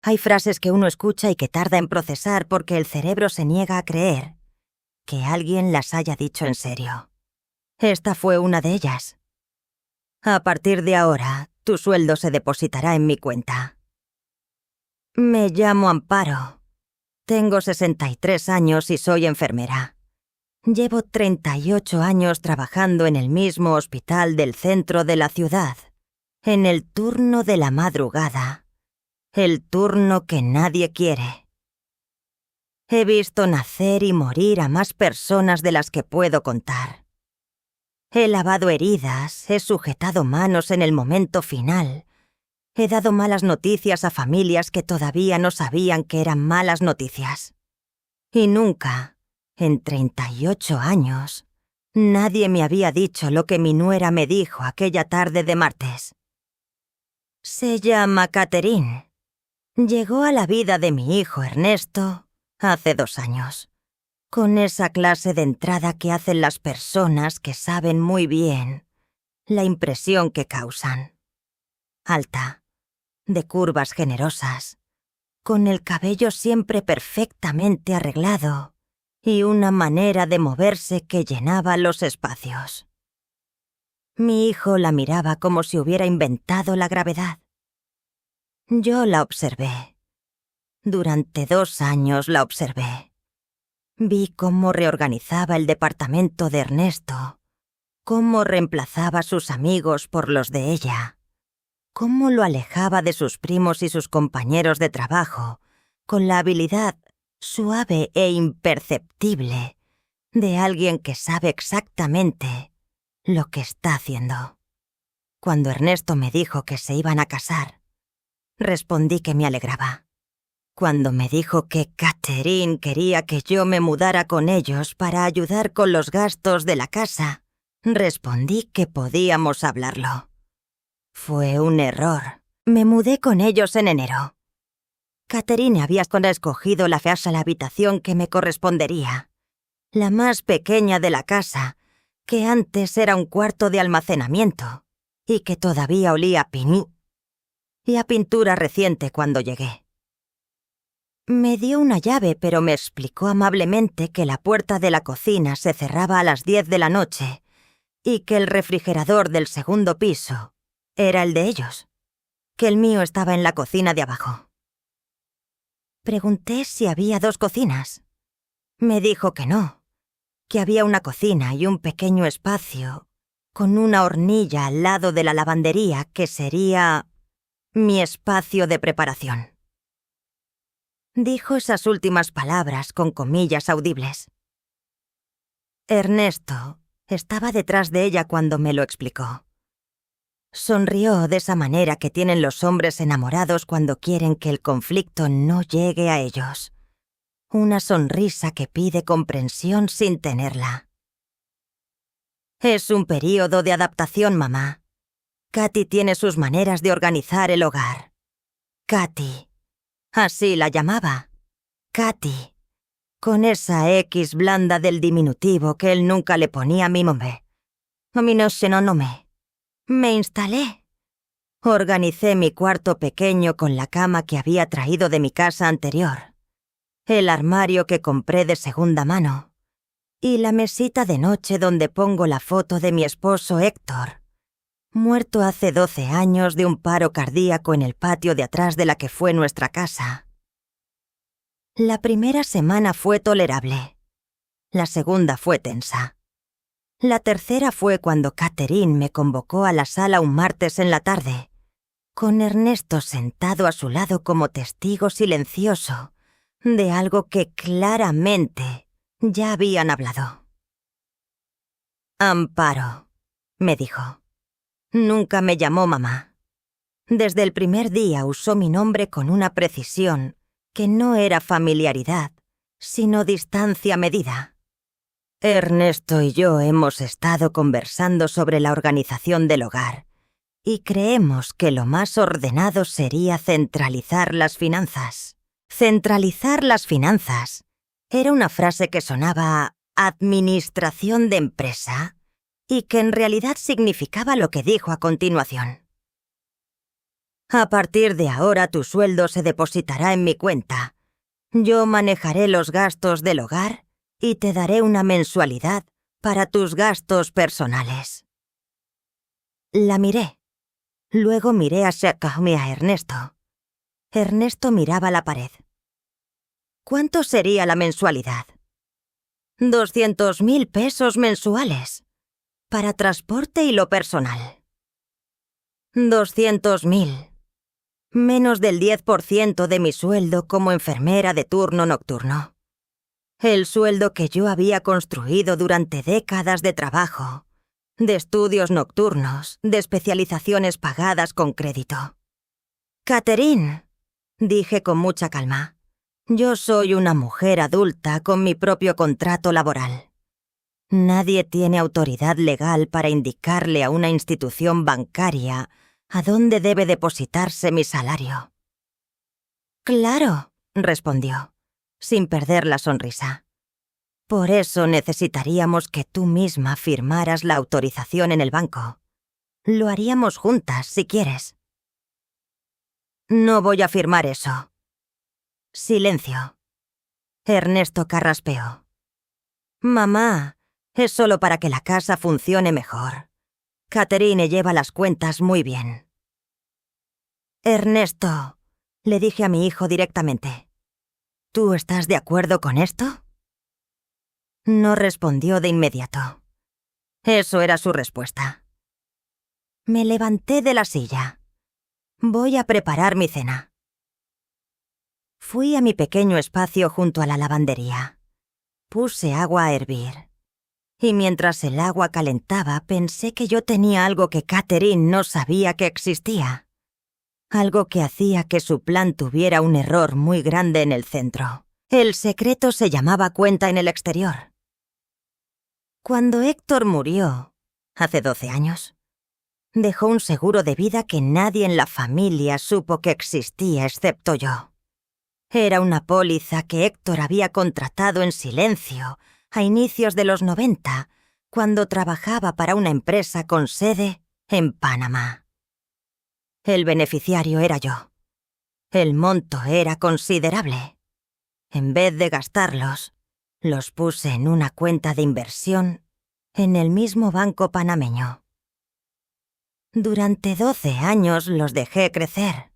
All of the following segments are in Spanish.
Hay frases que uno escucha y que tarda en procesar porque el cerebro se niega a creer que alguien las haya dicho en serio. Esta fue una de ellas. A partir de ahora, tu sueldo se depositará en mi cuenta. Me llamo Amparo. Tengo 63 años y soy enfermera. Llevo 38 años trabajando en el mismo hospital del centro de la ciudad, en el turno de la madrugada, el turno que nadie quiere. He visto nacer y morir a más personas de las que puedo contar. He lavado heridas, he sujetado manos en el momento final. He dado malas noticias a familias que todavía no sabían que eran malas noticias. Y nunca, en 38 años, nadie me había dicho lo que mi nuera me dijo aquella tarde de martes. Se llama Catherine. Llegó a la vida de mi hijo Ernesto hace 2 años. Con esa clase de entrada que hacen las personas que saben muy bien la impresión que causan. Alta, de curvas generosas, con el cabello siempre perfectamente arreglado y una manera de moverse que llenaba los espacios. Mi hijo la miraba como si hubiera inventado la gravedad. Yo la observé. Durante 2 años la observé. Vi cómo reorganizaba el departamento de Ernesto, cómo reemplazaba sus amigos por los de ella, cómo lo alejaba de sus primos y sus compañeros de trabajo, con la habilidad suave e imperceptible de alguien que sabe exactamente lo que está haciendo. Cuando Ernesto me dijo que se iban a casar, respondí que me alegraba. Cuando me dijo que Catherine quería que yo me mudara con ellos para ayudar con los gastos de la casa, respondí que podíamos hablarlo. Fue un error. Me mudé con ellos en enero. Catherine había escogido la habitación que me correspondería, la más pequeña de la casa, que antes era un cuarto de almacenamiento y que todavía olía a piní y a pintura reciente cuando llegué. Me dio una llave, pero me explicó amablemente que la puerta de la cocina se cerraba a las 10 de la noche y que el refrigerador del segundo piso era el de ellos, que el mío estaba en la cocina de abajo. Pregunté si había 2 cocinas. Me dijo que no, que había una cocina y un pequeño espacio con una hornilla al lado de la lavandería que sería mi espacio de preparación. Dijo esas últimas palabras con comillas audibles. Ernesto estaba detrás de ella cuando me lo explicó. Sonrió de esa manera que tienen los hombres enamorados cuando quieren que el conflicto no llegue a ellos. Una sonrisa que pide comprensión sin tenerla. Es un período de adaptación, mamá. Katy tiene sus maneras de organizar el hogar. Katy. Así la llamaba. Katy. Con esa X blanda del diminutivo que él nunca le ponía a mi nombre. A mí no se no me. Me instalé. Organicé mi cuarto pequeño con la cama que había traído de mi casa anterior, el armario que compré de segunda mano y la mesita de noche donde pongo la foto de mi esposo Héctor, muerto hace 12 años de un paro cardíaco en el patio de atrás de la que fue nuestra casa. La primera semana fue tolerable. La segunda fue tensa. La tercera fue cuando Catherine me convocó a la sala un martes en la tarde, con Ernesto sentado a su lado como testigo silencioso de algo que claramente ya habían hablado. Amparo, me dijo. Nunca me llamó mamá. Desde el primer día usó mi nombre con una precisión que no era familiaridad, sino distancia medida. Ernesto y yo hemos estado conversando sobre la organización del hogar y creemos que lo más ordenado sería centralizar las finanzas. Centralizar las finanzas era una frase que sonaba a administración de empresa y que en realidad significaba lo que dijo a continuación. A partir de ahora tu sueldo se depositará en mi cuenta. Yo manejaré los gastos del hogar y te daré una mensualidad para tus gastos personales. La miré. Luego miré a Jacob y a Ernesto. Ernesto miraba la pared. ¿Cuánto sería la mensualidad? 200.000 pesos mensuales. Para transporte y lo personal. 200.000. Menos del 10% de mi sueldo como enfermera de turno nocturno. El sueldo que yo había construido durante décadas de trabajo, de estudios nocturnos, de especializaciones pagadas con crédito. Catherine, dije con mucha calma, yo soy una mujer adulta con mi propio contrato laboral. Nadie tiene autoridad legal para indicarle a una institución bancaria a dónde debe depositarse mi salario. Claro, respondió, sin perder la sonrisa. Por eso necesitaríamos que tú misma firmaras la autorización en el banco. Lo haríamos juntas, si quieres. No voy a firmar eso. Silencio. Ernesto carraspeó. Mamá, es solo para que la casa funcione mejor. Catherine lleva las cuentas muy bien. Ernesto, le dije a mi hijo directamente. ¿Tú estás de acuerdo con esto? No respondió de inmediato. Eso era su respuesta. Me levanté de la silla. Voy a preparar mi cena. Fui a mi pequeño espacio junto a la lavandería. Puse agua a hervir. Y mientras el agua calentaba, pensé que yo tenía algo que Catherine no sabía que existía. Algo que hacía que su plan tuviera un error muy grande en el centro. El secreto se llamaba cuenta en el exterior. Cuando Héctor murió, hace 12 años, dejó un seguro de vida que nadie en la familia supo que existía excepto yo. Era una póliza que Héctor había contratado en silencio a inicios de los 90, cuando trabajaba para una empresa con sede en Panamá. El beneficiario era yo. El monto era considerable. En vez de gastarlos, los puse en una cuenta de inversión en el mismo banco panameño. Durante 12 años los dejé crecer.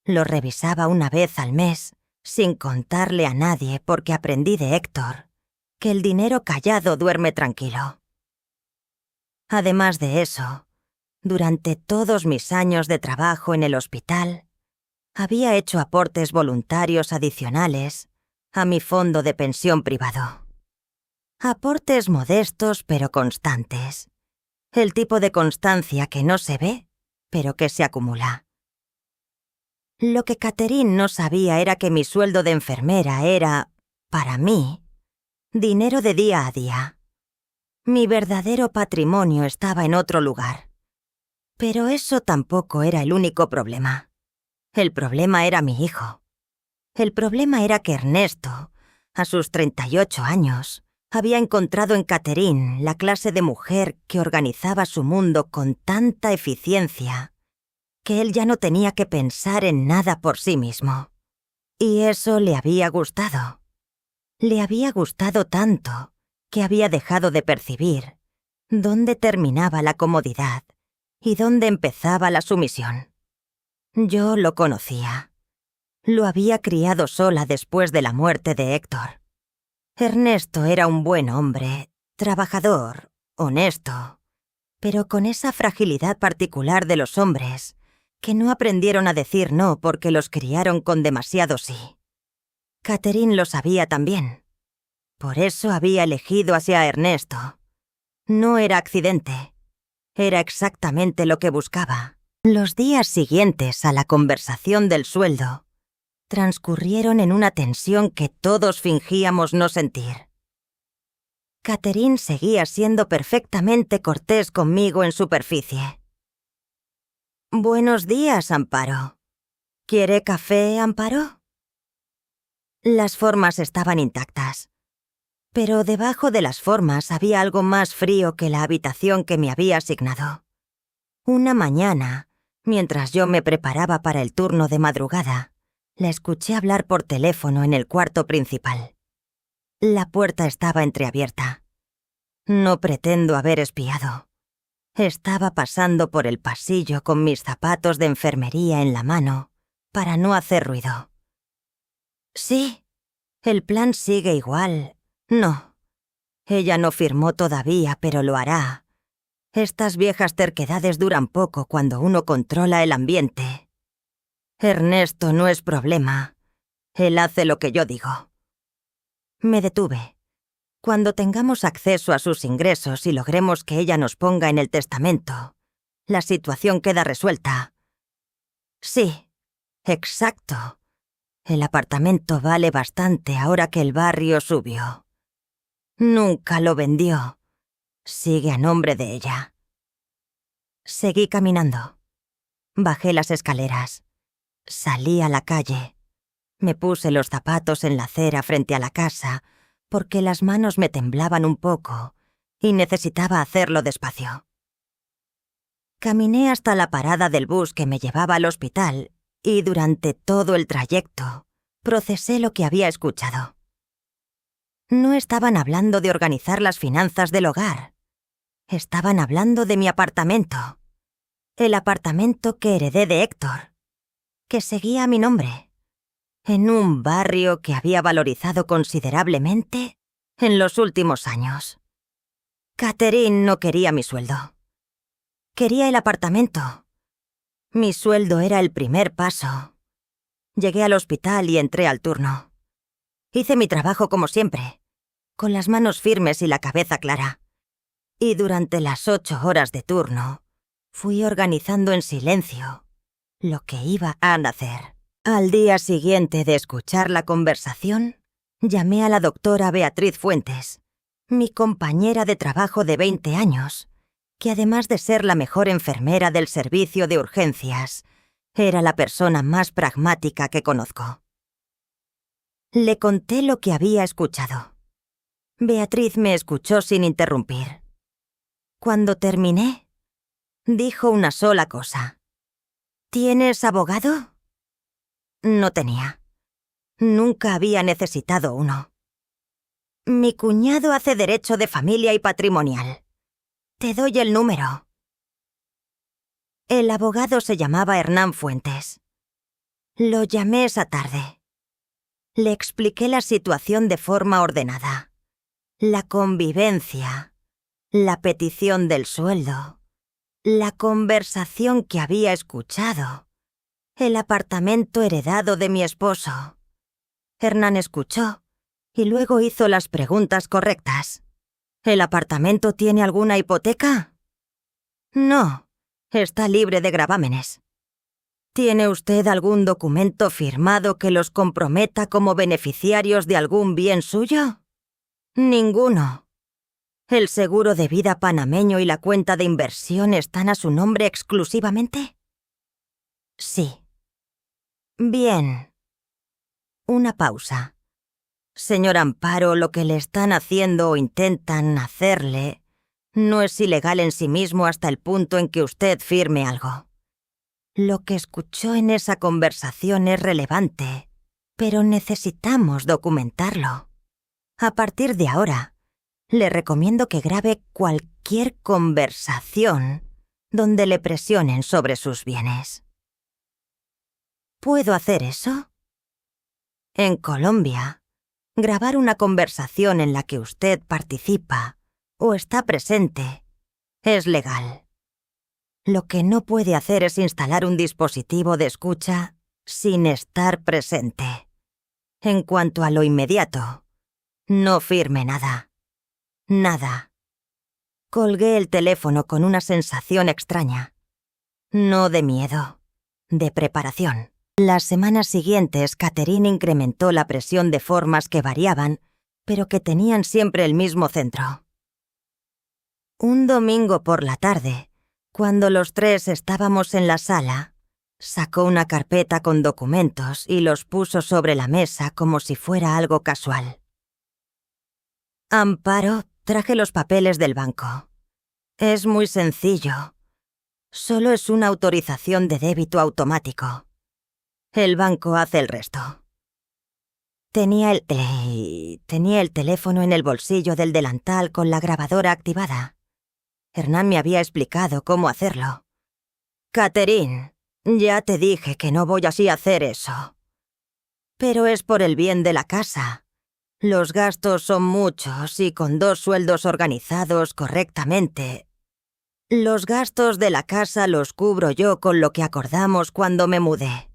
Los revisaba una vez al mes, sin contarle a nadie porque aprendí de Héctor que el dinero callado duerme tranquilo. Además de eso, durante todos mis años de trabajo en el hospital, había hecho aportes voluntarios adicionales a mi fondo de pensión privado. Aportes modestos pero constantes. El tipo de constancia que no se ve, pero que se acumula. Lo que Catherine no sabía era que mi sueldo de enfermera era, para mí, dinero de día a día. Mi verdadero patrimonio estaba en otro lugar. Pero eso tampoco era el único problema. El problema era mi hijo. El problema era que Ernesto, a sus 38 años, había encontrado en Catherine la clase de mujer que organizaba su mundo con tanta eficiencia que él ya no tenía que pensar en nada por sí mismo. Y eso le había gustado. Le había gustado tanto que había dejado de percibir dónde terminaba la comodidad y dónde empezaba la sumisión. Yo lo conocía. Lo había criado sola después de la muerte de Héctor. Ernesto era un buen hombre, trabajador, honesto, pero con esa fragilidad particular de los hombres que no aprendieron a decir no porque los criaron con demasiado sí. Catherine lo sabía también. Por eso había elegido hacia Ernesto. No era accidente. Era exactamente lo que buscaba. Los días siguientes a la conversación del sueldo transcurrieron en una tensión que todos fingíamos no sentir. Catherine seguía siendo perfectamente cortés conmigo en superficie. «Buenos días, Amparo. ¿Quiere café, Amparo?» Las formas estaban intactas, pero debajo de las formas había algo más frío que la habitación que me había asignado. Una mañana Mientras yo me preparaba para el turno de madrugada, la escuché hablar por teléfono en el cuarto principal. La puerta estaba entreabierta. No pretendo haber espiado. Estaba pasando por el pasillo con mis zapatos de enfermería en la mano para no hacer ruido. Sí, el plan sigue igual. No. Ella no firmó todavía, pero lo hará. Estas viejas terquedades duran poco cuando uno controla el ambiente. Ernesto no es problema. Él hace lo que yo digo. Me detuve. Cuando tengamos acceso a sus ingresos y logremos que ella nos ponga en el testamento, la situación queda resuelta. Sí, exacto. El apartamento vale bastante ahora que el barrio subió. Nunca lo vendió. Sigue a nombre de ella. Seguí caminando. Bajé las escaleras. Salí a la calle. Me puse los zapatos en la acera frente a la casa porque las manos me temblaban un poco y necesitaba hacerlo despacio. Caminé hasta la parada del bus que me llevaba al hospital y durante todo el trayecto procesé lo que había escuchado. No estaban hablando de organizar las finanzas del hogar. Estaban hablando de mi apartamento. El apartamento que heredé de Héctor, que seguía a mi nombre, en un barrio que había valorizado considerablemente en los últimos años. Catherine no quería mi sueldo. Quería el apartamento. Mi sueldo era el primer paso. Llegué al hospital y entré al turno. Hice mi trabajo como siempre, con las manos firmes y la cabeza clara. Y durante las 8 horas de turno, fui organizando en silencio lo que iba a nacer. Al día siguiente de escuchar la conversación, llamé a la doctora Beatriz Fuentes, mi compañera de trabajo de 20 años, que además de ser la mejor enfermera del servicio de urgencias, era la persona más pragmática que conozco. Le conté lo que había escuchado. Beatriz me escuchó sin interrumpir. Cuando terminé, dijo una sola cosa. ¿Tienes abogado? No tenía. Nunca había necesitado uno. Mi cuñado hace derecho de familia y patrimonial. Te doy el número. El abogado se llamaba Hernán Fuentes. Lo llamé esa tarde. Le expliqué la situación de forma ordenada. La convivencia, la petición del sueldo, la conversación que había escuchado, el apartamento heredado de mi esposo. Hernán escuchó y luego hizo las preguntas correctas. ¿El apartamento tiene alguna hipoteca? No, está libre de gravámenes. ¿Tiene usted algún documento firmado que los comprometa como beneficiarios de algún bien suyo? Ninguno. ¿El seguro de vida panameño y la cuenta de inversión están a su nombre exclusivamente? Sí. Bien. Una pausa. Señor Amparo, lo que le están haciendo o intentan hacerle no es ilegal en sí mismo hasta el punto en que usted firme algo. Lo que escuchó en esa conversación es relevante, pero necesitamos documentarlo. A partir de ahora, le recomiendo que grabe cualquier conversación donde le presionen sobre sus bienes. ¿Puedo hacer eso? En Colombia, grabar una conversación en la que usted participa o está presente es legal. Lo que no puede hacer es instalar un dispositivo de escucha sin estar presente. En cuanto a lo inmediato, no firme nada. Nada. Colgué el teléfono con una sensación extraña. No de miedo, de preparación. Las semanas siguientes, Catherine incrementó la presión de formas que variaban, pero que tenían siempre el mismo centro. Un domingo por la tarde, cuando los tres estábamos en la sala, sacó una carpeta con documentos y los puso sobre la mesa como si fuera algo casual. Amparo, traje los papeles del banco. Es muy sencillo. Solo es una autorización de débito automático. El banco hace el resto. Tenía el teléfono en el bolsillo del delantal con la grabadora activada. Hernán me había explicado cómo hacerlo. «Catherine, ya te dije que no voy así a hacer eso. Pero es por el bien de la casa. Los gastos son muchos y con 2 sueldos organizados correctamente. Los gastos de la casa los cubro yo con lo que acordamos cuando me mudé.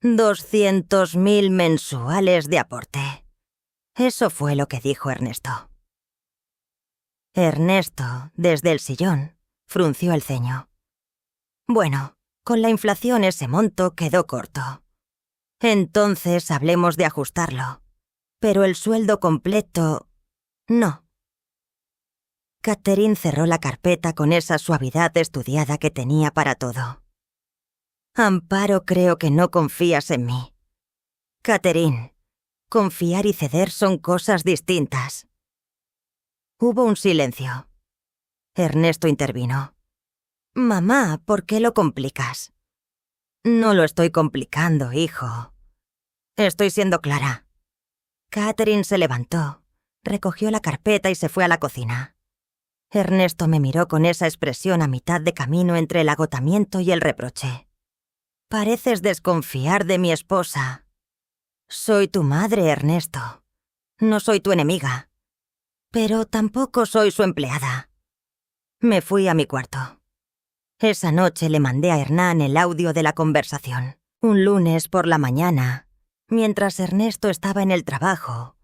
200.000 mensuales de aporte». Eso fue lo que dijo Ernesto. Ernesto, desde el sillón, frunció el ceño. Bueno, con la inflación ese monto quedó corto. Entonces hablemos de ajustarlo. Pero el sueldo completo, no. Catherine cerró la carpeta con esa suavidad estudiada que tenía para todo. «Amparo, creo que no confías en mí. Catherine, confiar y ceder son cosas distintas». Hubo un silencio. Ernesto intervino. «Mamá, ¿por qué lo complicas?» «No lo estoy complicando, hijo. Estoy siendo clara». Catherine se levantó, recogió la carpeta y se fue a la cocina. Ernesto me miró con esa expresión a mitad de camino entre el agotamiento y el reproche. «Pareces desconfiar de mi esposa». «Soy tu madre, Ernesto. No soy tu enemiga. Pero tampoco soy su empleada». Me fui a mi cuarto. Esa noche le mandé a Hernán el audio de la conversación. Un lunes por la mañana, mientras Ernesto estaba en el trabajo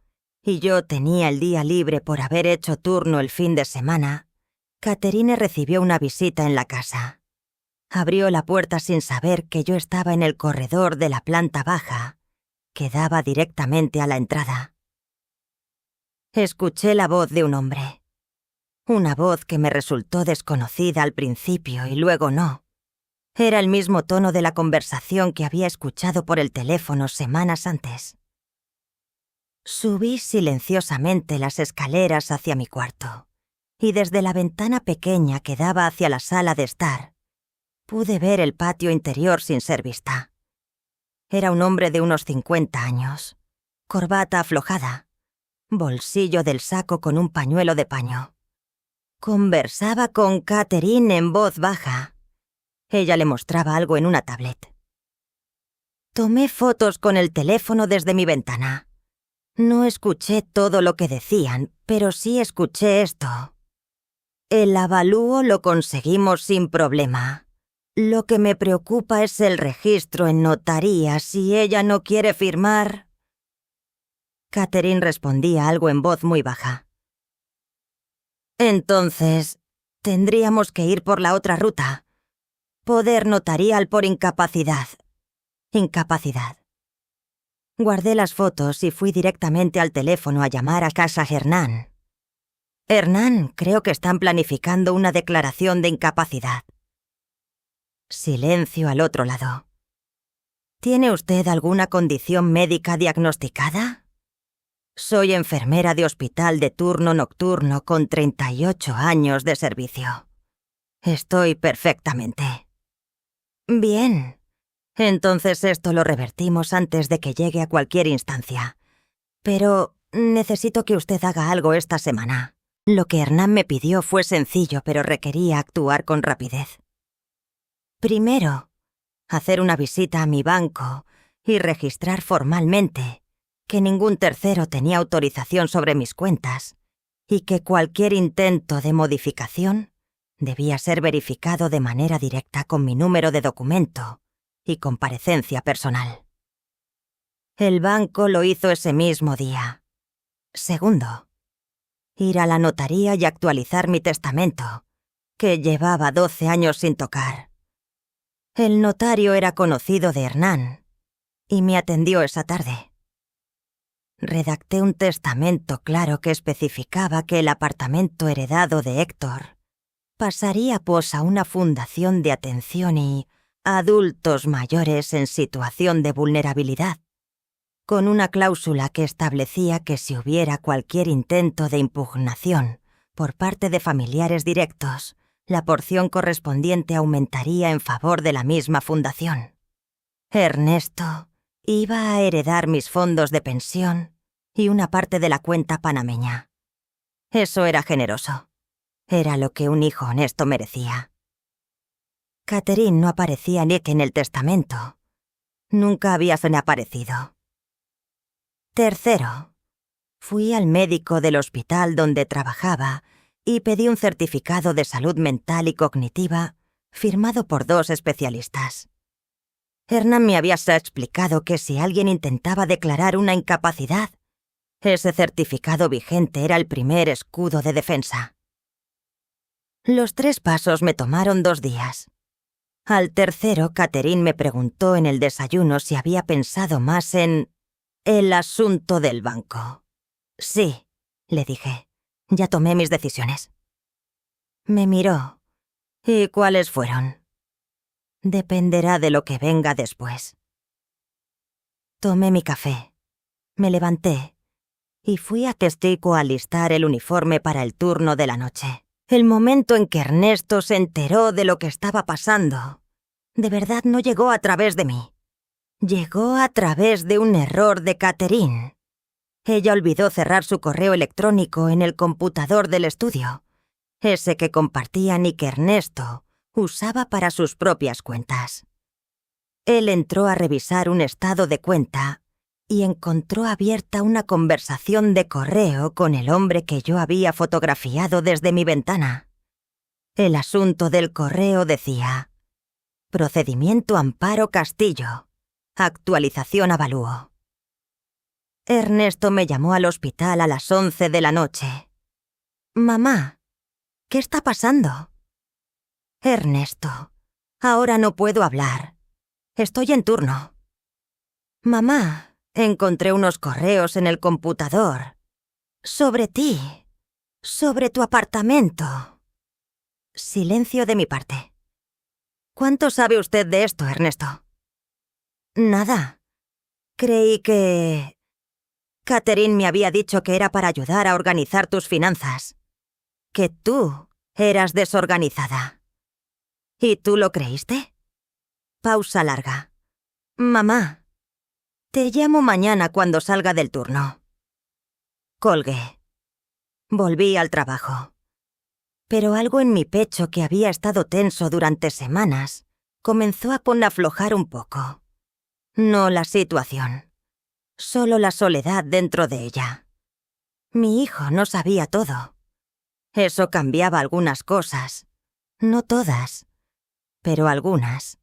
y yo tenía el día libre por haber hecho turno el fin de semana, Catherine recibió una visita en la casa. Abrió la puerta sin saber que yo estaba en el corredor de la planta baja, que daba directamente a la entrada. Escuché la voz de un hombre. Una voz que me resultó desconocida al principio y luego no. Era el mismo tono de la conversación que había escuchado por el teléfono semanas antes. Subí silenciosamente las escaleras hacia mi cuarto, y desde la ventana pequeña que daba hacia la sala de estar, pude ver el patio interior sin ser vista. Era un hombre de unos 50 años, corbata aflojada, bolsillo del saco con un pañuelo de paño. Conversaba con Catherine en voz baja. Ella le mostraba algo en una tablet. Tomé fotos con el teléfono desde mi ventana. No escuché todo lo que decían, pero sí escuché esto. «El avalúo lo conseguimos sin problema. Lo que me preocupa es el registro en notaría. Si ella no quiere firmar...» Catherine respondía algo en voz muy baja. «Entonces, tendríamos que ir por la otra ruta. Poder notarial por incapacidad. Incapacidad». Guardé las fotos y fui directamente al teléfono a llamar a casa Hernán. «Hernán, creo que están planificando una declaración de incapacidad». Silencio al otro lado. «¿Tiene usted alguna condición médica diagnosticada?» «Soy enfermera de hospital de turno nocturno con 38 años de servicio. Estoy perfectamente». «Bien. Entonces esto lo revertimos antes de que llegue a cualquier instancia. Pero necesito que usted haga algo esta semana». Lo que Hernán me pidió fue sencillo, pero requería actuar con rapidez. Primero, hacer una visita a mi banco y registrar formalmente que ningún tercero tenía autorización sobre mis cuentas y que cualquier intento de modificación debía ser verificado de manera directa con mi número de documento y comparecencia personal. El banco lo hizo ese mismo día. Segundo, ir a la notaría y actualizar mi testamento, que llevaba 12 años sin tocar. El notario era conocido de Hernán y me atendió esa tarde. Redacté un testamento claro que especificaba que el apartamento heredado de Héctor pasaría a una fundación de atención y adultos mayores en situación de vulnerabilidad, con una cláusula que establecía que si hubiera cualquier intento de impugnación por parte de familiares directos, la porción correspondiente aumentaría en favor de la misma fundación. Ernesto iba a heredar mis fondos de pensión y una parte de la cuenta panameña. Eso era generoso. Era lo que un hijo honesto merecía. Catherine no aparecía ni que en el testamento. Nunca había aparecido. Tercero, fui al médico del hospital donde trabajaba y pedí un certificado de salud mental y cognitiva firmado por 2 especialistas. Hernán me había explicado que si alguien intentaba declarar una incapacidad, ese certificado vigente era el primer escudo de defensa. Los 3 pasos me tomaron 2 días. Al tercero, Catherine me preguntó en el desayuno si había pensado más en el asunto del banco. Sí, le dije. Ya tomé mis decisiones. Me miró. ¿Y cuáles fueron? Dependerá de lo que venga después. Tomé mi café. Me levanté y fui a Testico a alistar el uniforme para el turno de la noche. El momento en que Ernesto se enteró de lo que estaba pasando, de verdad no llegó a través de mí. Llegó a través de un error de Catherine. Ella olvidó cerrar su correo electrónico en el computador del estudio, ese que compartían y que Ernesto usaba para sus propias cuentas. Él entró a revisar un estado de cuenta y encontró abierta una conversación de correo con el hombre que yo había fotografiado desde mi ventana. El asunto del correo decía: Procedimiento Amparo Castillo. Actualización avalúo. Ernesto me llamó al hospital a las 11 de la noche. «Mamá, ¿qué está pasando?» «Ernesto, ahora no puedo hablar. Estoy en turno». «Mamá, encontré unos correos en el computador. Sobre ti. Sobre tu apartamento». Silencio de mi parte. «¿Cuánto sabe usted de esto, Ernesto?» «Nada. Creí que... Catherine me había dicho que era para ayudar a organizar tus finanzas. Que tú eras desorganizada. ¿Y tú lo creíste?» Pausa larga. «Mamá, te llamo mañana cuando salga del turno». Colgué. Volví al trabajo. Pero algo en mi pecho que había estado tenso durante semanas comenzó a aflojar un poco. No la situación, solo la soledad dentro de ella. Mi hijo no sabía todo. Eso cambiaba algunas cosas, no todas, pero algunas.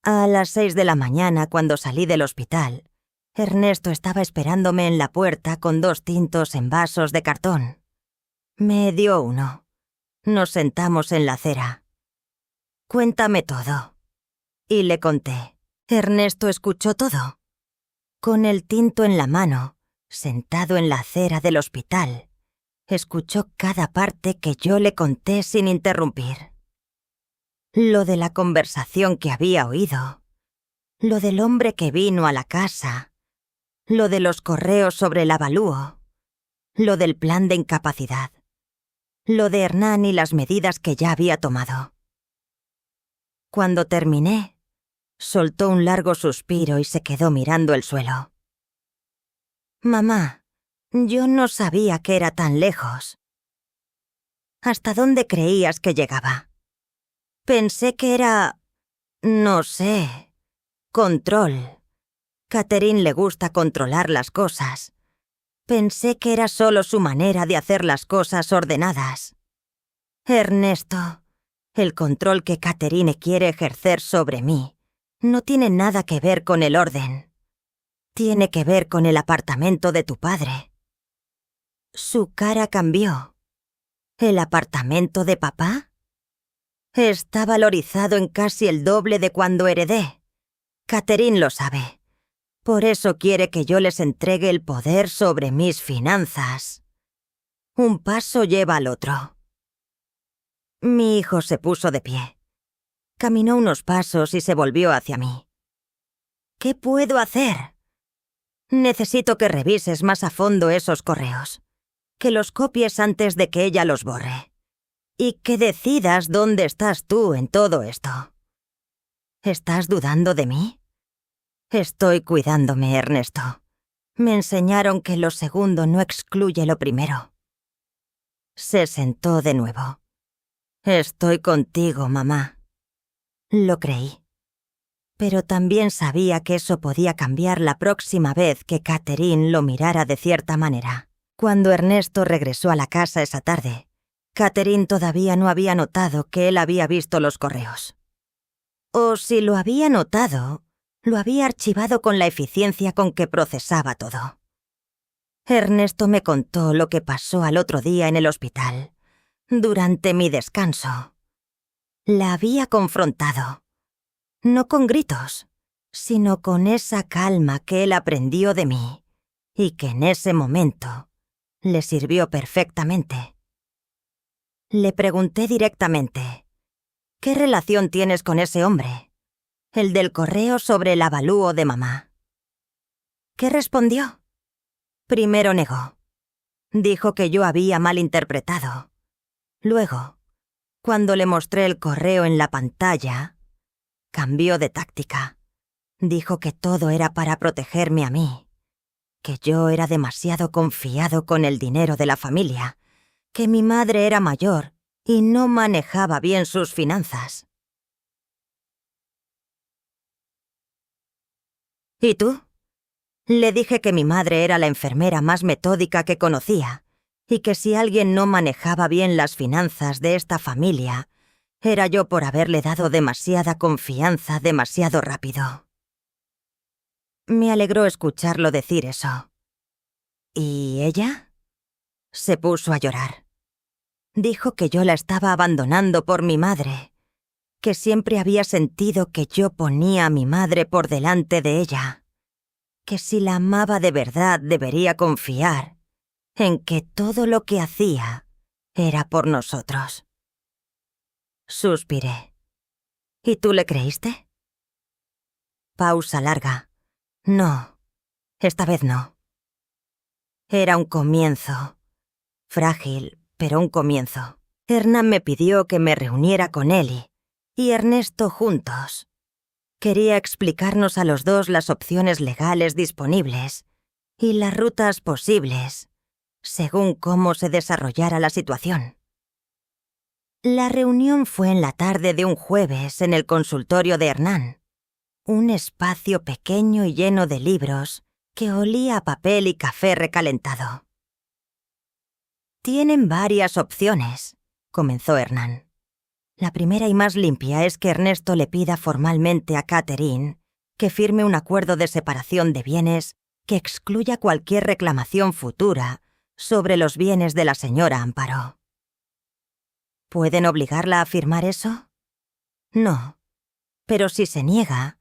A las 6 de la mañana, cuando salí del hospital, Ernesto estaba esperándome en la puerta con 2 tintos en vasos de cartón. Me dio uno. Nos sentamos en la acera. «Cuéntame todo». Y le conté. Ernesto escuchó todo. Con el tinto en la mano, sentado en la acera del hospital, escuchó cada parte que yo le conté sin interrumpir. Lo de la conversación que había oído, lo del hombre que vino a la casa, lo de los correos sobre el avalúo, lo del plan de incapacidad, lo de Hernán y las medidas que ya había tomado. Cuando terminé, soltó un largo suspiro y se quedó mirando el suelo. «Mamá, yo no sabía que era tan lejos». «¿Hasta dónde creías que llegaba?» «Pensé que era... no sé... control. Catherine le gusta controlar las cosas. Pensé que era solo su manera de hacer las cosas ordenadas». «Ernesto, el control que Catherine quiere ejercer sobre mí no tiene nada que ver con el orden. Tiene que ver con el apartamento de tu padre». Su cara cambió. ¿El apartamento de papá? Está valorizado en casi el doble de cuando heredé. Catherine lo sabe. Por eso quiere que yo les entregue el poder sobre mis finanzas. Un paso lleva al otro. Mi hijo se puso de pie. Caminó unos pasos y se volvió hacia mí. «¿Qué puedo hacer?» «Necesito que revises más a fondo esos correos. Que los copies antes de que ella los borre. y que decidas dónde estás tú en todo esto. ¿Estás dudando de mí? Estoy cuidándome, Ernesto. Me enseñaron que lo segundo no excluye lo primero. Se sentó de nuevo. Estoy contigo, mamá. Lo creí. Pero también sabía que eso podía cambiar la próxima vez que Catherine lo mirara de cierta manera. Cuando Ernesto regresó a la casa esa tarde, Catherine todavía no había notado que él había visto los correos. O si lo había notado, lo había archivado con la eficiencia con que procesaba todo. Ernesto me contó lo que pasó al otro día en el hospital, durante mi descanso. La había confrontado, no con gritos, sino con esa calma que él aprendió de mí y que en ese momento le sirvió perfectamente. Le pregunté directamente, ¿qué relación tienes con ese hombre? El del correo sobre el avalúo de mamá. ¿Qué respondió? Primero negó. Dijo que yo había malinterpretado. Luego, cuando le mostré el correo en la pantalla, cambió de táctica. Dijo que todo era para protegerme a mí, que yo era demasiado confiado con el dinero de la familia, que mi madre era mayor y no manejaba bien sus finanzas. ¿Y tú? Le dije que mi madre era la enfermera más metódica que conocía y que si alguien no manejaba bien las finanzas de esta familia, era yo por haberle dado demasiada confianza demasiado rápido. Me alegró escucharlo decir eso. ¿Y ella? Se puso a llorar. Dijo que yo la estaba abandonando por mi madre, que siempre había sentido que yo ponía a mi madre por delante de ella, que si la amaba de verdad debería confiar en que todo lo que hacía era por nosotros. Suspiré. ¿Y tú le creíste? Pausa larga. No, esta vez no. Era un comienzo. Frágil, pero un comienzo. Hernán me pidió que me reuniera con Eli y Ernesto juntos. Quería explicarnos a los dos las opciones legales disponibles y las rutas posibles, según cómo se desarrollara la situación. La reunión fue en la tarde de un jueves en el consultorio de Hernán, un espacio pequeño y lleno de libros que olía a papel y café recalentado. Tienen varias opciones, comenzó Hernán. La primera y más limpia es que Ernesto le pida formalmente a Catherine que firme un acuerdo de separación de bienes que excluya cualquier reclamación futura sobre los bienes de la señora Amparo. ¿Pueden obligarla a firmar eso? No, pero si se niega,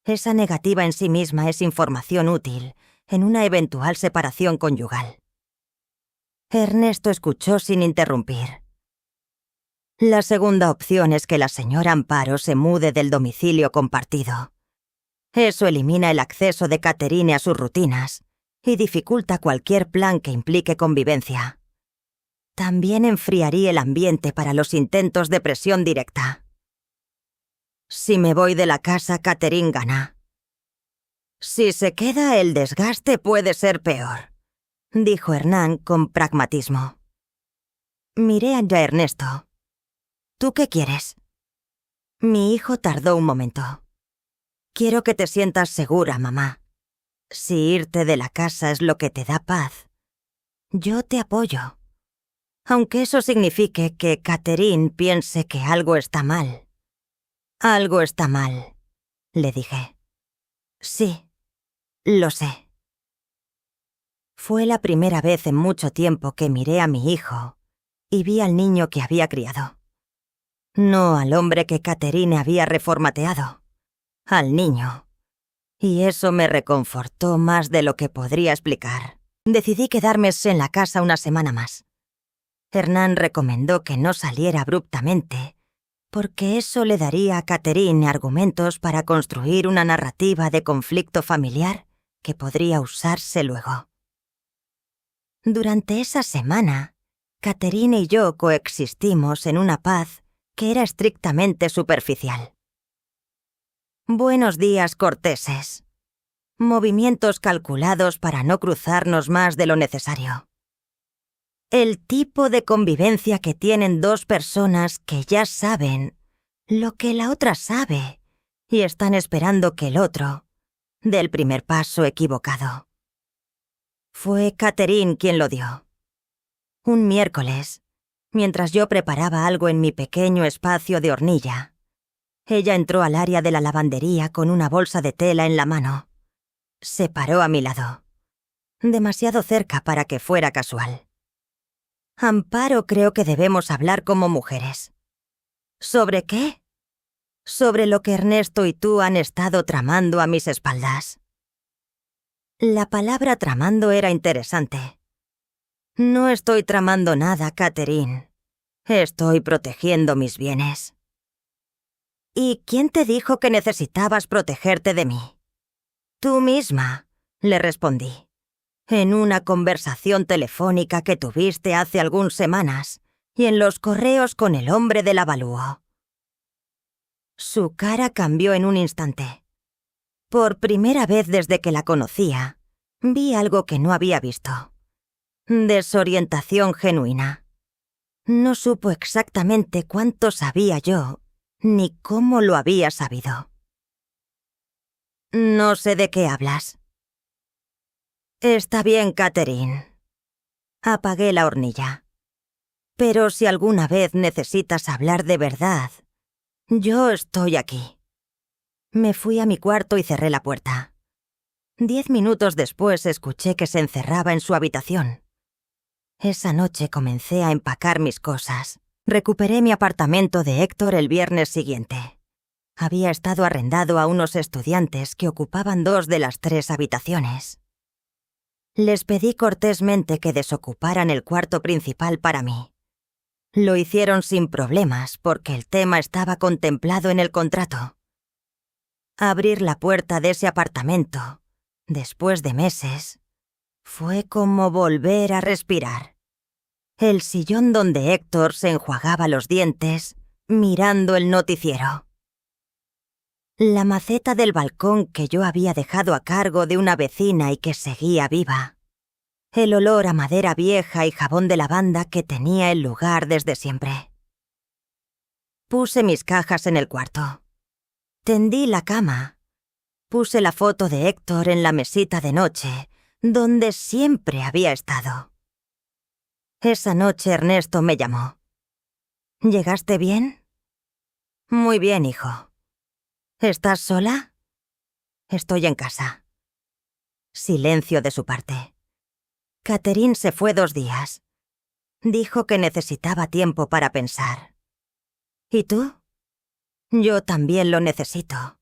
esa negativa en sí misma es información útil en una eventual separación conyugal. Ernesto escuchó sin interrumpir. La segunda opción es que la señora Amparo se mude del domicilio compartido. Eso elimina el acceso de Catherine a sus rutinas y dificulta cualquier plan que implique convivencia. También enfriaría el ambiente para los intentos de presión directa. Si me voy de la casa, Catherine gana. Si se queda, el desgaste puede ser peor, dijo Hernán con pragmatismo. Miré a Ernesto. ¿Tú qué quieres? Mi hijo tardó un momento. Quiero que te sientas segura, mamá. Si irte de la casa es lo que te da paz, yo te apoyo. Aunque eso signifique que Catherine piense que algo está mal. Algo está mal, le dije. Sí, lo sé. Fue la primera vez en mucho tiempo que miré a mi hijo y vi al niño que había criado. No al hombre que Catherine había reformateado, al niño. Y eso me reconfortó más de lo que podría explicar. Decidí quedarme en la casa una semana más. Hernán recomendó que no saliera abruptamente, porque eso le daría a Catherine argumentos para construir una narrativa de conflicto familiar que podría usarse luego. Durante esa semana, Catherine y yo coexistimos en una paz que era estrictamente superficial. Buenos días corteses. Movimientos calculados para no cruzarnos más de lo necesario. El tipo de convivencia que tienen dos personas que ya saben lo que la otra sabe y están esperando que el otro dé el primer paso equivocado. Fue Catherine quien lo dio. Un miércoles, mientras yo preparaba algo en mi pequeño espacio de hornilla, ella entró al área de la lavandería con una bolsa de tela en la mano. Se paró a mi lado, demasiado cerca para que fuera casual. Amparo, creo que debemos hablar como mujeres. ¿Sobre qué? Sobre lo que Ernesto y tú han estado tramando a mis espaldas. La palabra tramando era interesante. No estoy tramando nada, Catherine. Estoy protegiendo mis bienes. ¿Y quién te dijo que necesitabas protegerte de mí? Tú misma, le respondí. En una conversación telefónica que tuviste hace algunas semanas y en los correos con el hombre del avalúo. Su cara cambió en un instante. Por primera vez desde que la conocía, vi algo que no había visto. Desorientación genuina. No supo exactamente cuánto sabía yo, ni cómo lo había sabido. No sé de qué hablas. Está bien, Catherine. Apagué la hornilla. Pero si alguna vez necesitas hablar de verdad, yo estoy aquí. Me fui a mi cuarto y cerré la puerta. 10 minutos después escuché que se encerraba en su habitación. Esa noche comencé a empacar mis cosas. Recuperé mi apartamento de Héctor el viernes siguiente. Había estado arrendado a unos estudiantes que ocupaban 2 de las 3 habitaciones. Les pedí cortésmente que desocuparan el cuarto principal para mí. Lo hicieron sin problemas porque el tema estaba contemplado en el contrato. Abrir la puerta de ese apartamento, después de meses, fue como volver a respirar. El sillón donde Héctor se enjuagaba los dientes, mirando el noticiero. La maceta del balcón que yo había dejado a cargo de una vecina y que seguía viva. El olor a madera vieja y jabón de lavanda que tenía el lugar desde siempre. Puse mis cajas en el cuarto. Tendí la cama. Puse la foto de Héctor en la mesita de noche, donde siempre había estado. Esa noche Ernesto me llamó. ¿Llegaste bien? Muy bien, hijo. ¿Estás sola? Estoy en casa. Silencio de su parte. Catherine se fue 2 días. Dijo que necesitaba tiempo para pensar. ¿Y tú? Yo también lo necesito.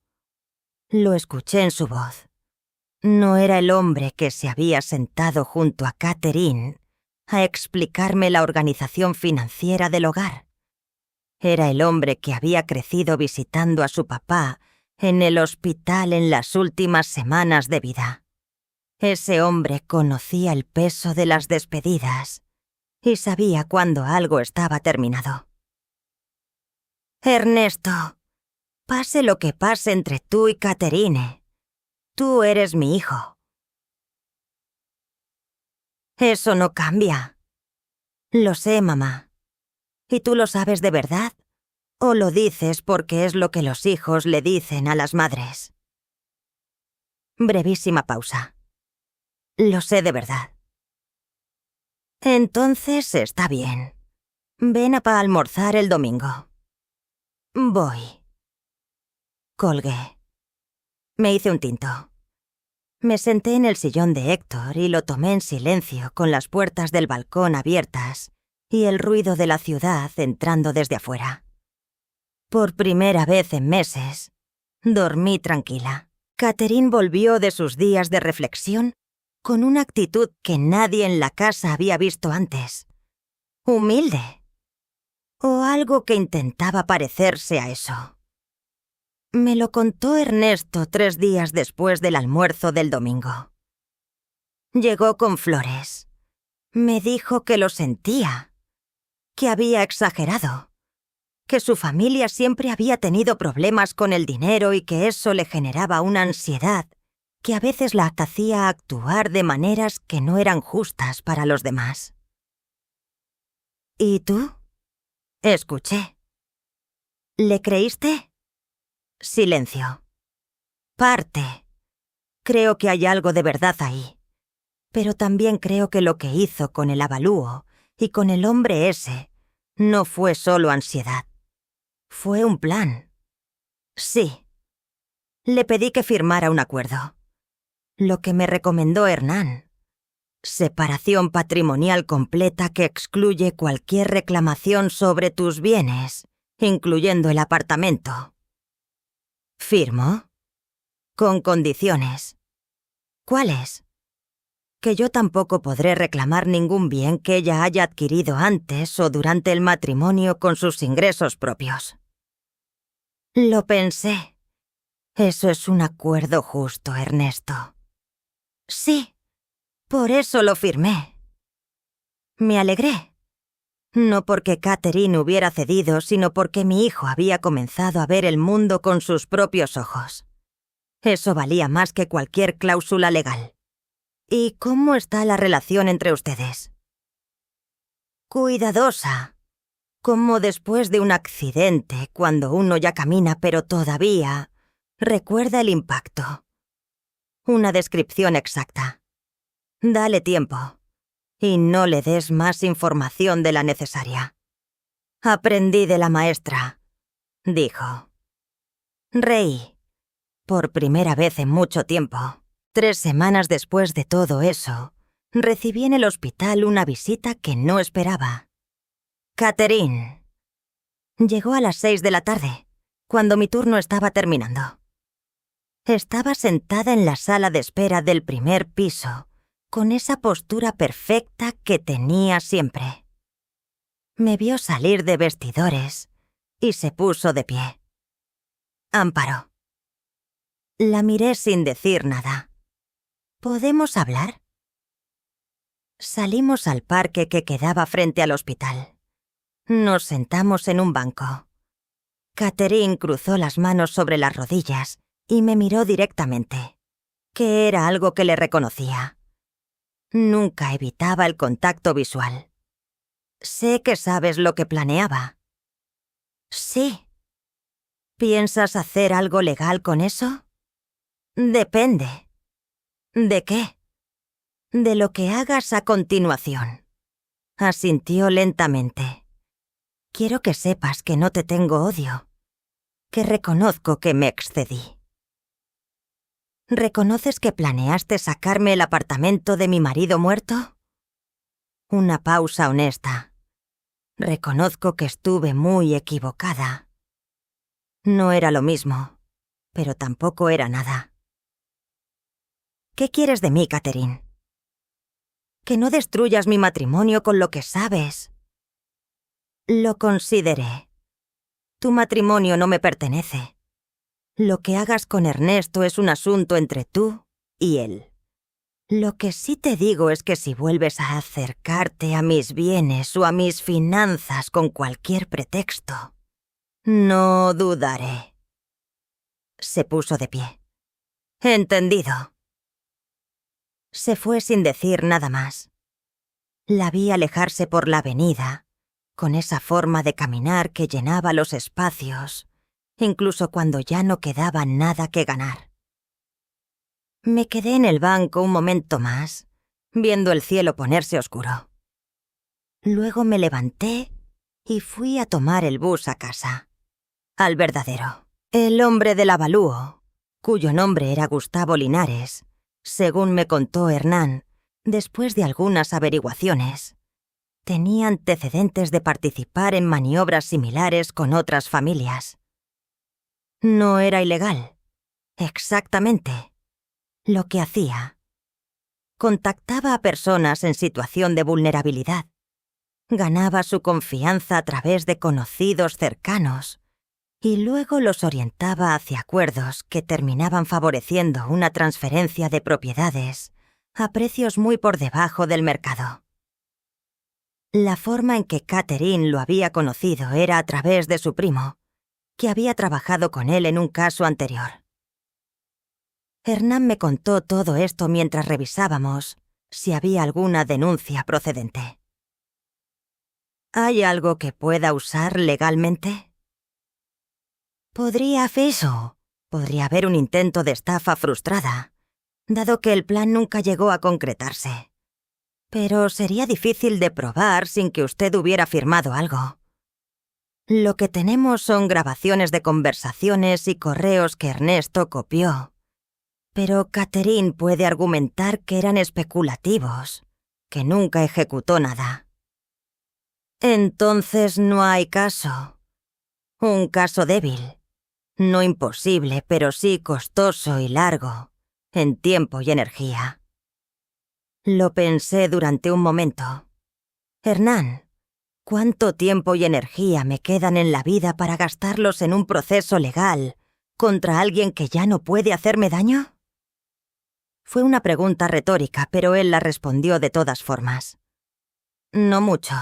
Lo escuché en su voz. No era el hombre que se había sentado junto a Catherine a explicarme la organización financiera del hogar. Era el hombre que había crecido visitando a su papá en el hospital en las últimas semanas de vida. Ese hombre conocía el peso de las despedidas y sabía cuándo algo estaba terminado. Ernesto, pase lo que pase entre tú y Catherine, tú eres mi hijo. Eso no cambia. Lo sé, mamá. ¿Y tú lo sabes de verdad? ¿O lo dices porque es lo que los hijos le dicen a las madres? Brevísima pausa. Lo sé de verdad. Entonces está bien. Ven a almorzar el domingo. Voy. Colgué. Me hice un tinto. Me senté en el sillón de Héctor y lo tomé en silencio con las puertas del balcón abiertas y el ruido de la ciudad entrando desde afuera. Por primera vez en meses, dormí tranquila. Catherine volvió de sus días de reflexión con una actitud que nadie en la casa había visto antes. Humilde. O algo que intentaba parecerse a eso. Me lo contó Ernesto 3 días después del almuerzo del domingo. Llegó con flores. Me dijo que lo sentía, que había exagerado, que su familia siempre había tenido problemas con el dinero y que eso le generaba una ansiedad que a veces la hacía actuar de maneras que no eran justas para los demás. ¿Y tú? Escuché. ¿Le creíste? Silencio. Parte. Creo que hay algo de verdad ahí. Pero también creo que lo que hizo con el avalúo y con el hombre ese no fue solo ansiedad. Fue un plan. Sí. Le pedí que firmara un acuerdo. Lo que me recomendó Hernán. Separación patrimonial completa que excluye cualquier reclamación sobre tus bienes, incluyendo el apartamento. ¿Firmó? Con condiciones. ¿Cuáles? Que yo tampoco podré reclamar ningún bien que ella haya adquirido antes o durante el matrimonio con sus ingresos propios. Lo pensé. Eso es un acuerdo justo, Ernesto. Sí, por eso lo firmé. Me alegré. No porque Catherine hubiera cedido, sino porque mi hijo había comenzado a ver el mundo con sus propios ojos. Eso valía más que cualquier cláusula legal. ¿Y cómo está la relación entre ustedes? Cuidadosa. Como después de un accidente, cuando uno ya camina pero todavía recuerda el impacto. Una descripción exacta. Dale tiempo. Y no le des más información de la necesaria. Aprendí de la maestra, dijo. Reí. Por primera vez en mucho tiempo. 3 semanas después de todo eso, recibí en el hospital una visita que no esperaba. Catherine. Llegó a las 6 de la tarde, cuando mi turno estaba terminando. Estaba sentada en la sala de espera del primer piso, con esa postura perfecta que tenía siempre. Me vio salir de vestidores y se puso de pie. Amparo. La miré sin decir nada. ¿Podemos hablar? Salimos al parque que quedaba frente al hospital. Nos sentamos en un banco. Catherine cruzó las manos sobre las rodillas y me miró directamente, que era algo que le reconocía. Nunca evitaba el contacto visual. Sé que sabes lo que planeaba. Sí. ¿Piensas hacer algo legal con eso? Depende. ¿De qué? De lo que hagas a continuación. Asintió lentamente. Quiero que sepas que no te tengo odio, que reconozco que me excedí. ¿Reconoces que planeaste sacarme el apartamento de mi marido muerto? Una pausa honesta. Reconozco que estuve muy equivocada. No era lo mismo, pero tampoco era nada. ¿Qué quieres de mí, Catherine? Que no destruyas mi matrimonio con lo que sabes. Lo consideré. Tu matrimonio no me pertenece. Lo que hagas con Ernesto es un asunto entre tú y él. Lo que sí te digo es que si vuelves a acercarte a mis bienes o a mis finanzas con cualquier pretexto, no dudaré. Se puso de pie. Entendido. Se fue sin decir nada más. La vi alejarse por la avenida, con esa forma de caminar que llenaba los espacios, incluso cuando ya no quedaba nada que ganar. Me quedé en el banco un momento más, viendo el cielo ponerse oscuro. Luego me levanté y fui a tomar el bus a casa, al verdadero. El hombre del avalúo, cuyo nombre era Gustavo Linares, según me contó Hernán, después de algunas averiguaciones, tenía antecedentes de participar en maniobras similares con otras familias. No era ilegal, exactamente. Lo que hacía. Contactaba a personas en situación de vulnerabilidad. Ganaba su confianza a través de conocidos cercanos y luego los orientaba hacia acuerdos que terminaban favoreciendo una transferencia de propiedades a precios muy por debajo del mercado. La forma en que Catherine lo había conocido era a través de su primo, que había trabajado con él en un caso anterior. Hernán me contó todo esto mientras revisábamos si había alguna denuncia procedente. ¿Hay algo que pueda usar legalmente? Podría haber un intento de estafa frustrada, dado que el plan nunca llegó a concretarse. Pero sería difícil de probar sin que usted hubiera firmado algo. Lo que tenemos son grabaciones de conversaciones y correos que Ernesto copió. Pero Catherine puede argumentar que eran especulativos, que nunca ejecutó nada. Entonces no hay caso. Un caso débil. No imposible, pero sí costoso y largo, en tiempo y energía. Lo pensé durante un momento. Hernán, ¿cuánto tiempo y energía me quedan en la vida para gastarlos en un proceso legal contra alguien que ya no puede hacerme daño? Fue una pregunta retórica, pero él la respondió de todas formas. No mucho.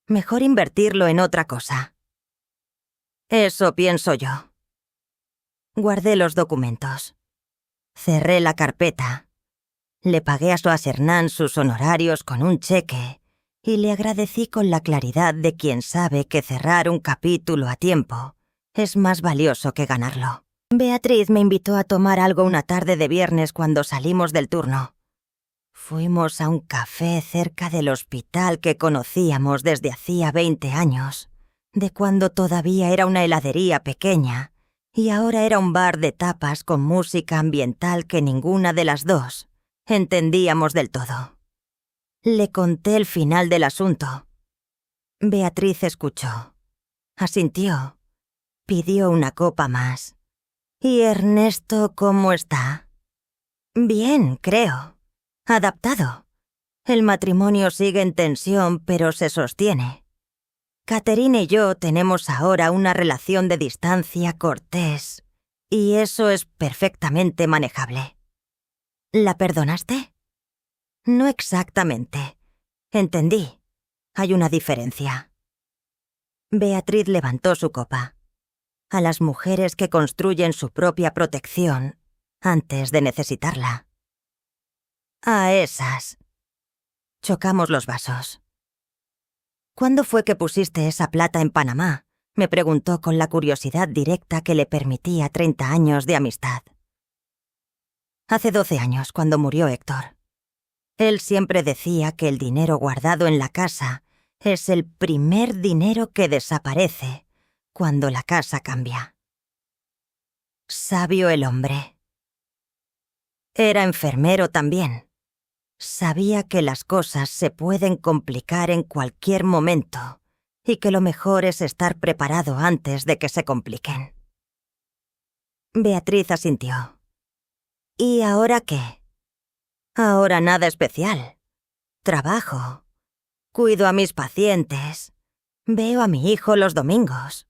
Mejor invertirlo en otra cosa. Eso pienso yo. Guardé los documentos. Cerré la carpeta. Le pagué a Joas Hernán sus honorarios con un cheque y le agradecí con la claridad de quien sabe que cerrar un capítulo a tiempo es más valioso que ganarlo. Beatriz me invitó a tomar algo una tarde de viernes cuando salimos del turno. Fuimos a un café cerca del hospital que conocíamos desde hacía 20 años, de cuando todavía era una heladería pequeña, y ahora era un bar de tapas con música ambiental que ninguna de las dos entendíamos del todo. Le conté el final del asunto. Beatriz escuchó. Asintió. Pidió una copa más. ¿Y Ernesto cómo está? Bien, creo. Adaptado. El matrimonio sigue en tensión, pero se sostiene. Catherine y yo tenemos ahora una relación de distancia cortés, y eso es perfectamente manejable. ¿La perdonaste? No exactamente. Entendí. Hay una diferencia. Beatriz levantó su copa. A las mujeres que construyen su propia protección antes de necesitarla. A esas. Chocamos los vasos. ¿Cuándo fue que pusiste esa plata en Panamá? Me preguntó con la curiosidad directa que le permitía 30 años de amistad. Hace 12 años, cuando murió Héctor. Él siempre decía que el dinero guardado en la casa es el primer dinero que desaparece cuando la casa cambia. Sabio el hombre. Era enfermero también. Sabía que las cosas se pueden complicar en cualquier momento y que lo mejor es estar preparado antes de que se compliquen. Beatriz asintió. ¿Y ahora qué? Ahora nada especial. Trabajo. Cuido a mis pacientes. Veo a mi hijo los domingos.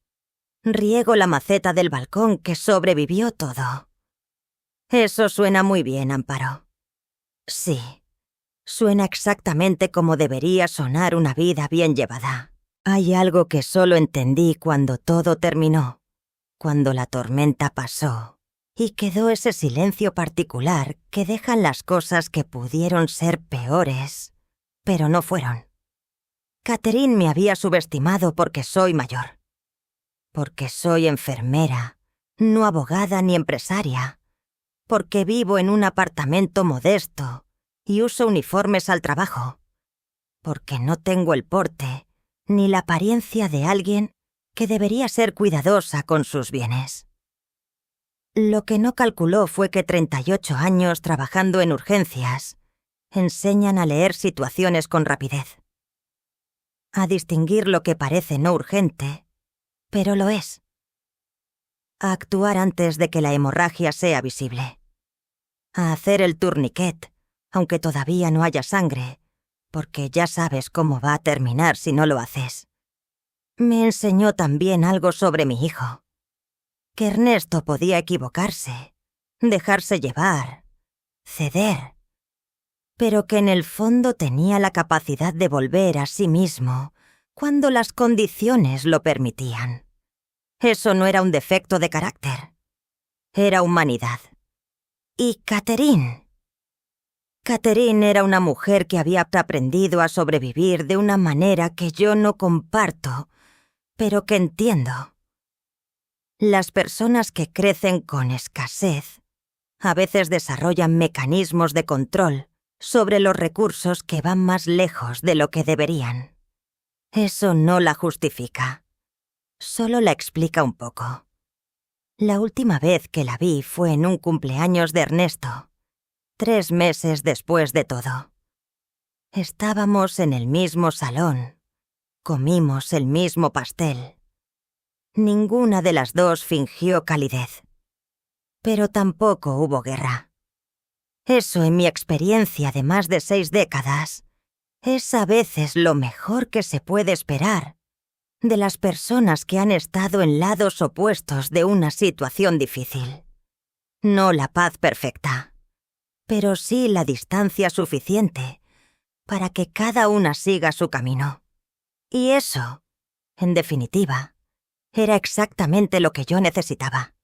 Riego la maceta del balcón que sobrevivió todo. Eso suena muy bien, Amparo. Sí, suena exactamente como debería sonar una vida bien llevada. Hay algo que solo entendí cuando todo terminó, cuando la tormenta pasó, y quedó ese silencio particular que dejan las cosas que pudieron ser peores, pero no fueron. Catherine me había subestimado porque soy mayor. Porque soy enfermera, no abogada ni empresaria. Porque vivo en un apartamento modesto y uso uniformes al trabajo. Porque no tengo el porte ni la apariencia de alguien que debería ser cuidadosa con sus bienes. Lo que no calculó fue que 38 años trabajando en urgencias enseñan a leer situaciones con rapidez. A distinguir lo que parece no urgente, pero lo es. A actuar antes de que la hemorragia sea visible. A hacer el tourniquet, aunque todavía no haya sangre, porque ya sabes cómo va a terminar si no lo haces. Me enseñó también algo sobre mi hijo. Que Ernesto podía equivocarse, dejarse llevar, ceder. pero que en el fondo tenía la capacidad de volver a sí mismo cuando las condiciones lo permitían. Eso no era un defecto de carácter, era humanidad. Y Catherine era una mujer que había aprendido a sobrevivir de una manera que yo no comparto, pero que entiendo. Las personas que crecen con escasez a veces desarrollan mecanismos de control sobre los recursos que van más lejos de lo que deberían. Eso no la justifica, solo la explica un poco. La última vez que la vi fue en un cumpleaños de Ernesto, 3 meses después de todo. Estábamos en el mismo salón, comimos el mismo pastel. Ninguna de las dos fingió calidez, pero tampoco hubo guerra. Eso, en mi experiencia de más de 6 décadas, es a veces lo mejor que se puede esperar de las personas que han estado en lados opuestos de una situación difícil. No la paz perfecta, pero sí la distancia suficiente para que cada una siga su camino. Y eso, en definitiva, era exactamente lo que yo necesitaba.